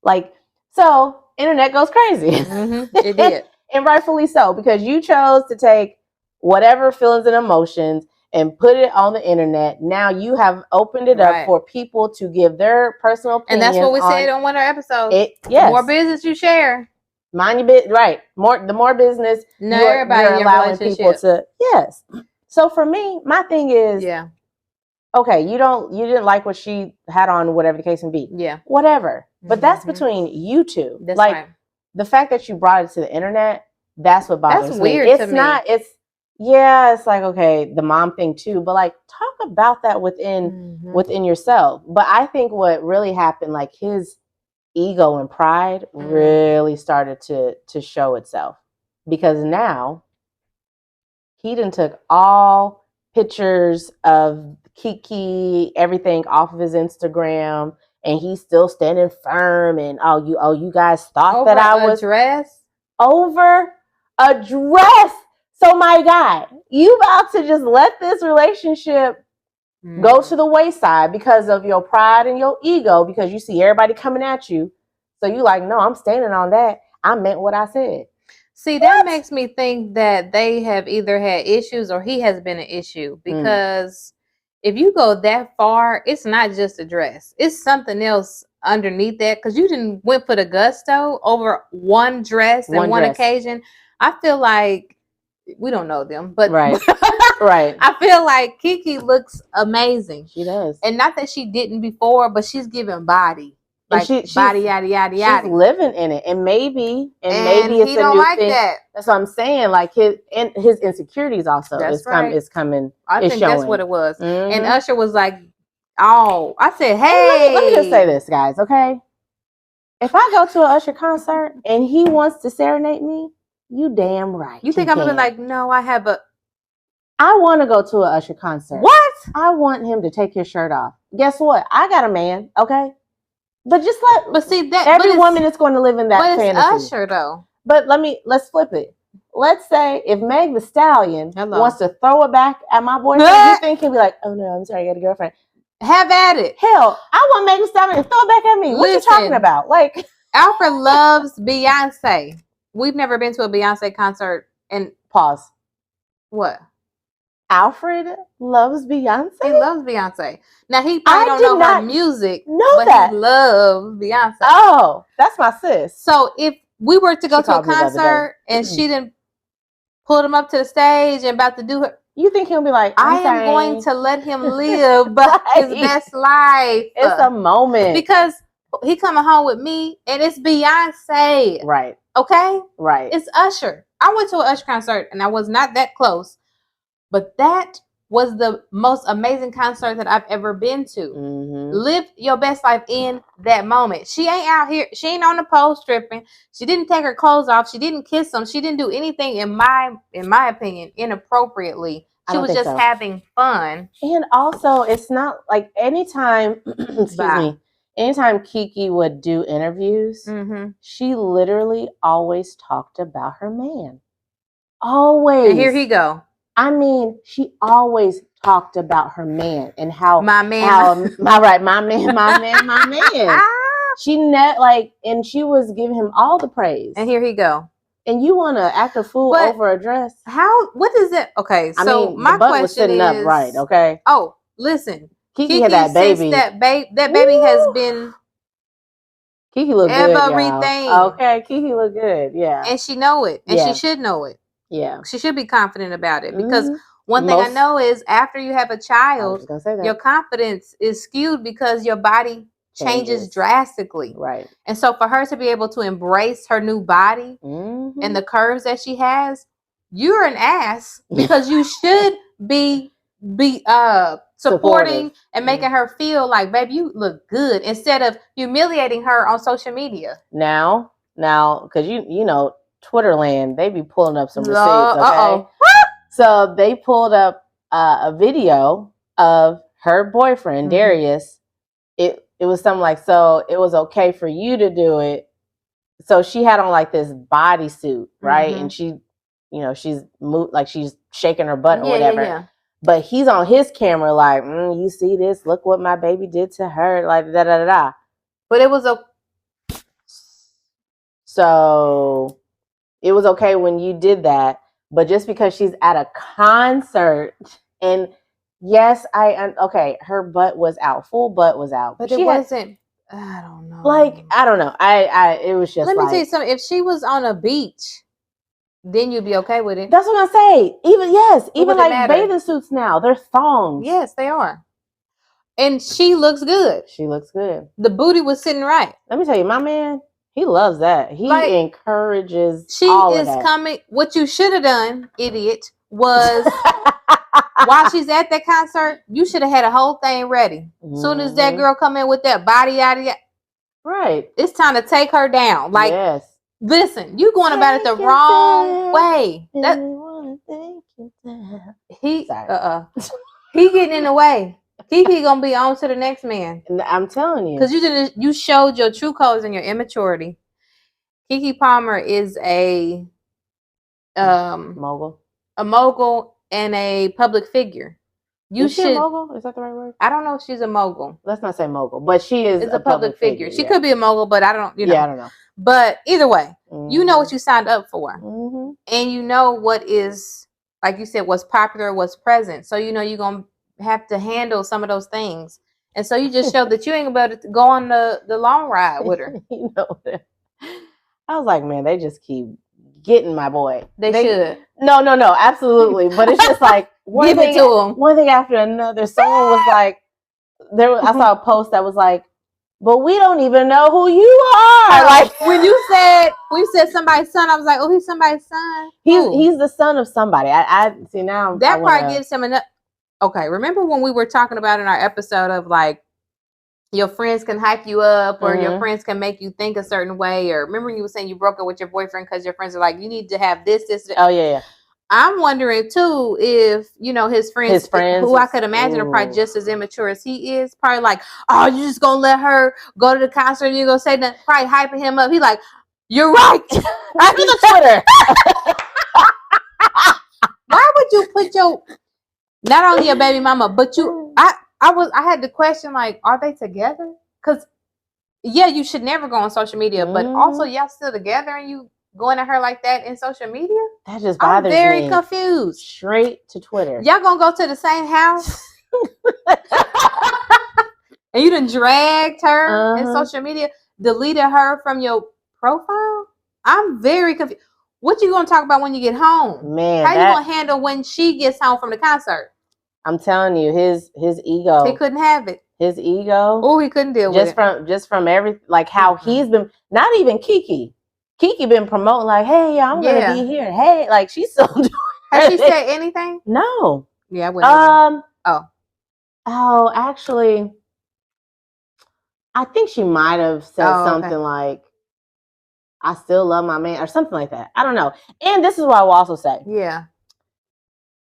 S2: Like, so, internet goes crazy.
S1: Mm-hmm. It did.
S2: And rightfully so, because you chose to take whatever feelings and emotions and put it on the internet. Now you have opened it up for people to give their personal opinions.
S1: And that's what we said on one of our episodes. The more business you share.
S2: Mind your business. Right. The more business you're allowing people to. Yes. So for me, my thing is, okay, you didn't like what she had on, whatever the case may be.
S1: Yeah.
S2: Whatever. But that's between you two.
S1: That's like
S2: the fact that you brought it to the internet, that's what bothers me.
S1: That's weird to me.
S2: It's like, okay, the mom thing too, but like talk about that within yourself. But I think what really happened, like his ego and pride really started to show itself, because now he done took all pictures of Keke, everything off of his Instagram, and he's still standing firm. And you guys thought
S1: over
S2: that I was over a dress. So my God, you about to just let this relationship go to the wayside because of your pride and your ego, because you see everybody coming at you. So you like, no, I'm standing on that. I meant what I said.
S1: See, that makes me think that they have either had issues or he has been an issue, because if you go that far, it's not just a dress. It's something else underneath that, because you didn't went for the gusto over one dress and one occasion. I feel like we don't know them, but
S2: right.
S1: I feel like Kiki looks amazing.
S2: She does.
S1: And not that she didn't before, but she's giving body. Like
S2: she's
S1: body, yada, yada, yada.
S2: She's living in it. And maybe it's
S1: he
S2: a
S1: don't
S2: new
S1: like
S2: thing.
S1: That.
S2: That's what I'm saying. Like his insecurities also is coming.
S1: I think
S2: showing.
S1: That's what it was.
S2: Mm-hmm.
S1: And Usher was like, oh, I said, hey.
S2: Let me just say this, guys, okay? If I go to an Usher concert and he wants to serenade me, you damn right.
S1: You think I'm gonna be like, no,
S2: I want to go to an Usher concert.
S1: What?
S2: I want him to take his shirt off. Guess what? I got a man, okay? But just every woman is going to live in that fantasy.
S1: But it's Usher though.
S2: But let's flip it. Let's say if Meg the Stallion wants to throw it back at my boyfriend, you think he'll be like, oh no, I'm sorry, I got a girlfriend.
S1: Have at it.
S2: Hell, I want Meg the Stallion to throw it back at me. What you talking about? Like,
S1: Alfred loves Beyonce. We've never been to a Beyonce concert. And
S2: pause.
S1: What?
S2: Alfred loves Beyonce?
S1: He loves Beyonce. Now, he probably don't know her music, but he loves Beyonce.
S2: Oh, that's my sis.
S1: So if we were to go to a concert and she didn't pull him up to the stage and about to do her,
S2: you think he'll be like,
S1: I am going to let him live his best life.
S2: It's a moment.
S1: Because he coming home with me and it's Beyonce.
S2: Right.
S1: Okay?
S2: Right.
S1: It's Usher. I went to an Usher concert and I was not that close. But that was the most amazing concert that I've ever been to.
S2: Mm-hmm.
S1: Live your best life in that moment. She ain't out here. She ain't on the pole stripping. She didn't take her clothes off. She didn't kiss him. She didn't do anything, in my opinion, inappropriately. She was just having fun.
S2: And also, it's not like anytime, anytime Kiki would do interviews, she literally always talked about her man. Always.
S1: And here he go.
S2: I mean, she always talked about her man and how
S1: my man.
S2: She and she was giving him all the praise.
S1: And here he go.
S2: And you want to act a fool over a dress?
S1: What is it? Okay, so my question was sitting up
S2: right. Okay.
S1: Oh, listen,
S2: Kiki had that baby.
S1: That baby has been.
S2: Kiki look good,
S1: everything.
S2: Okay, Kiki look good. Yeah,
S1: and she know it, and she should know it.
S2: Yeah,
S1: she should be confident about it because one thing I know is after you have a child, your confidence is skewed because your body changes drastically.
S2: Right.
S1: And so for her to be able to embrace her new body and the curves that she has, you're an ass because you should be supporting and making her feel like, baby, you look good instead of humiliating her on social media.
S2: Now, because you know, Twitterland, they be pulling up some receipts. Okay? So they pulled up a video of her boyfriend, Darius. It was something like, so it was okay for you to do it. So she had on like this bodysuit, right? And she, she's like she's shaking her butt or whatever.
S1: Yeah.
S2: But he's on his camera like, you see this? Look what my baby did to her. Like, da-da-da-da.
S1: But it was
S2: So it was okay when you did that. But just because she's at a concert and yes, her butt was out. Full butt was out.
S1: But it wasn't, I don't know.
S2: Like, I don't know. It was just
S1: Let me tell you something. If she was on a beach, then you'd be okay with it.
S2: That's what I say. Even like bathing suits now, they're thongs.
S1: Yes, they are. And she looks good.
S2: She looks good.
S1: The booty was sitting right.
S2: Let me tell you, my man, he loves that. He encourages
S1: she
S2: all
S1: is
S2: of that.
S1: Coming. What you should have done, idiot, was while she's at that concert, you should have had a whole thing ready. Soon as that girl come in with that body out of
S2: right,
S1: it's time to take her down. Like,
S2: yes.
S1: Listen, you going about it the wrong way. He getting in the way. Kiki gonna be on to the next man.
S2: I'm telling you,
S1: because you showed your true colors and your immaturity. Keke Palmer is a
S2: mogul,
S1: and a public figure.
S2: Is she a mogul? Is that the right word?
S1: I don't know if she's a mogul.
S2: Let's not say mogul, but she is
S1: a public figure. She could be a mogul, but I don't.
S2: Yeah, I don't know.
S1: But either way, you know what you signed up for, and you know what is, like you said, what's popular, what's present. So you know you're gonna have to handle some of those things, and so you just showed that you ain't gonna be able to go on the long ride with her.
S2: I was like, man, they just keep getting my boy.
S1: They should.
S2: No, absolutely. But it's just like
S1: give it to them.
S2: One thing after another. Someone was like, I saw a post that was like, but we don't even know who you are.
S1: Like when you said somebody's son, I was like, oh, he's somebody's son.
S2: He's the son of somebody. I see now.
S1: That part gives him enough. Okay, remember when we were talking about in our episode of like your friends can hype you up or your friends can make you think a certain way, or remember you were saying you broke up with your boyfriend because your friends are like, you need to have this.
S2: Oh yeah.
S1: I'm wondering too if his friends who I could imagine are probably just as immature as he is, probably like, oh, you just gonna let her go to the concert and you're gonna say that, probably hyping him up. He like, you're right.
S2: I do the Twitter.
S1: Why would you put not only your baby mama, but I had the question like, are they together? Because yeah, you should never go on social media, but also y'all still together and you going at her like that in social media?
S2: That just bothers me.
S1: I'm very confused.
S2: Straight to Twitter.
S1: Y'all gonna go to the same house? And you done dragged her in social media, deleted her from your profile? I'm very confused. What you gonna talk about when you get home?
S2: Man,
S1: how you gonna handle when she gets home from the concert?
S2: I'm telling you, his ego.
S1: He couldn't have it.
S2: His ego.
S1: Oh, he couldn't deal with it.
S2: Just from every like how he's been. Not even Kiki. Kiki been promoting like, hey, I'm gonna be here. Hey, like she's so.
S1: Has she said anything?
S2: No.
S1: Yeah, I wouldn't.
S2: Oh, actually, I think she might have said something like, "I still love my man" or something like that. I don't know. And this is what I will also say.
S1: Yeah.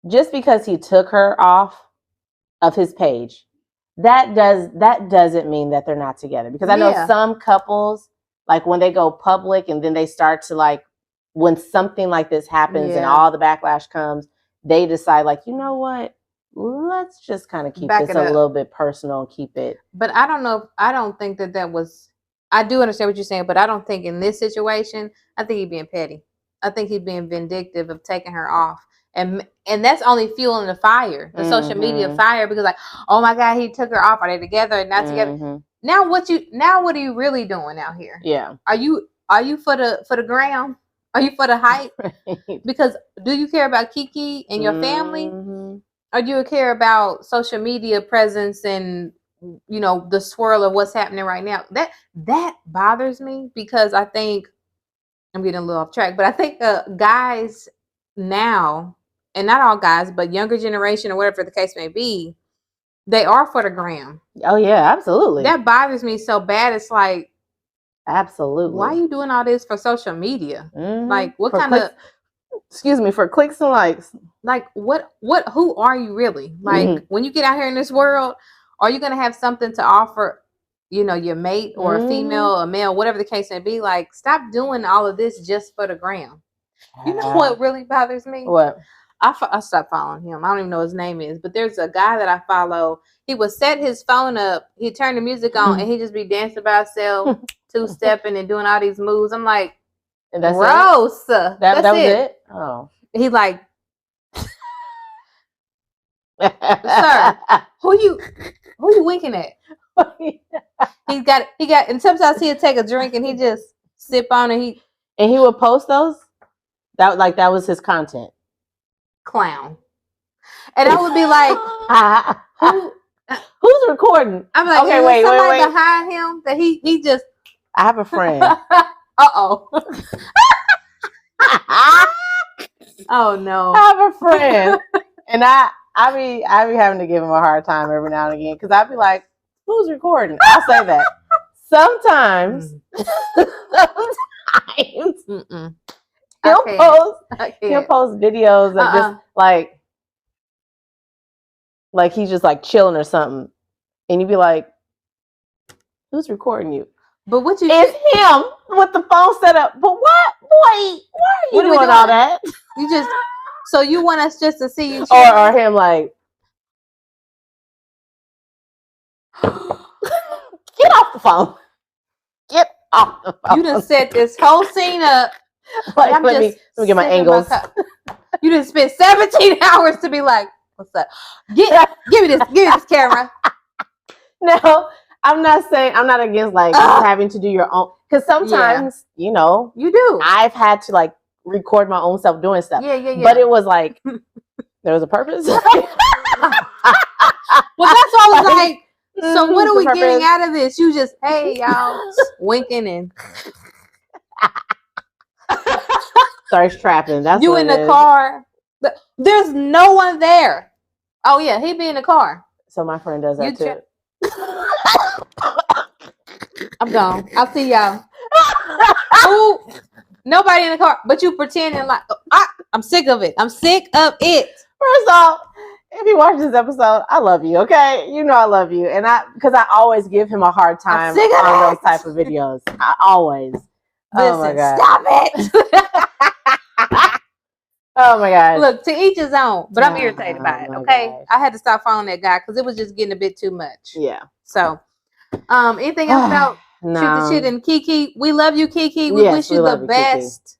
S2: Just because he took her off of his page, that doesn't mean that they're not together. Because I know some couples, like when they go public and then they start to like, when something like this happens and all the backlash comes, they decide like, you know what, let's just kind of keep this a little bit personal and keep it.
S1: But I don't know. I don't think that was, I do understand what you're saying, but I don't think in this situation, I think he's being petty. I think he's being vindictive of taking her off. And that's only fueling the fire, the social media fire, because like, oh my God, he took her off. Are they together and not together? Now what are you really doing out here?
S2: Yeah.
S1: Are you for the gram? Are you for the hype? Right. Because do you care about Kiki and your family? Or do you care about social media presence and the swirl of what's happening right now? That bothers me because I think I'm getting a little off track, but I think guys now, and not all guys, but younger generation or whatever the case may be, they are for the gram.
S2: Oh yeah, absolutely.
S1: That bothers me so bad. It's like,
S2: absolutely.
S1: Why are you doing all this for social media? Like, what kind of?
S2: Excuse me, for clicks and likes.
S1: Like, who are you really? Like, when you get out here in this world, are you going to have something to offer, your mate or a female, a male, whatever the case may be? Like, stop doing all of this just for the gram. You know what really bothers me?
S2: What?
S1: I stopped following him. I don't even know what his name is, but there's a guy that I follow. He would set his phone up, he'd turn the music on, and he'd just be dancing by himself, two-stepping and doing all these moves. I'm like, gross.
S2: That was it? Oh.
S1: He like, sir, who you winking at? he got, and sometimes he'd take a drink and he just sip on it.
S2: And he would post those? That was his content.
S1: Clown. And I would be like,
S2: who's recording?
S1: I'm like, okay, wait, behind him that he just.
S2: I have a friend.
S1: Uh-oh. Oh no.
S2: I have a friend. And I be having to give him a hard time every now and again because I'd be like, who's recording? I'll say that. Sometimes he'll post videos of just like he's just like chilling or something, and you'd be like, who's recording you?
S1: But what
S2: it's him with the phone set up. But what, boy? Why are you doing all that?
S1: You just so you want us just to see you,
S2: or him like, get off the phone. Get off the phone.
S1: You done set this whole scene up.
S2: Like, let me get my angles.
S1: You done spent 17 hours to be like, what's up? Give me this camera.
S2: No, I'm not against like having to do your own, because sometimes you do. I've had to like record my own self doing stuff.
S1: Yeah.
S2: But it was like there was a purpose.
S1: Well, that's why I was like, so what are we getting out of this? You just, hey, y'all, winking and
S2: thirst trapping. That's
S1: you
S2: what
S1: in
S2: it
S1: the
S2: is.
S1: car. There's no one there. Oh yeah, he be in the car.
S2: So my friend does that too.
S1: I'm gone. I'll see y'all. Ooh, nobody in the car, but you pretending like I'm sick of it. I'm sick of it.
S2: First off, if you watch this episode, I love you. Okay, you know I love you, and because I always give him a hard time on those type of videos. I always.
S1: Listen,
S2: oh my God.
S1: Stop it.
S2: Oh my gosh.
S1: Look, to each his own, but I'm irritated by it. Okay,
S2: gosh.
S1: I had to stop following that guy because it was just getting a bit too much.
S2: Yeah.
S1: So, anything else about Shoot the Shit and Kiki? We love you, Kiki. We wish you the best.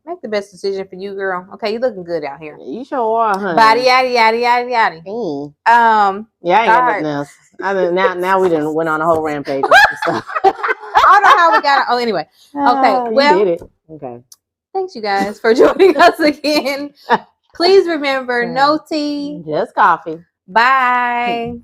S1: Make the best decision for you, girl. Okay, you looking good out here.
S2: You sure are, honey.
S1: Body yaddy yaddy yaddy yaddy.
S2: Yeah, I ain't got nothing else. Now we done went on a whole rampage and stuff.
S1: I don't know how we got it. Oh, anyway. Okay. Well,
S2: you did it. Okay.
S1: Thanks, you guys, for joining us again. Please remember, no tea,
S2: just coffee.
S1: Bye.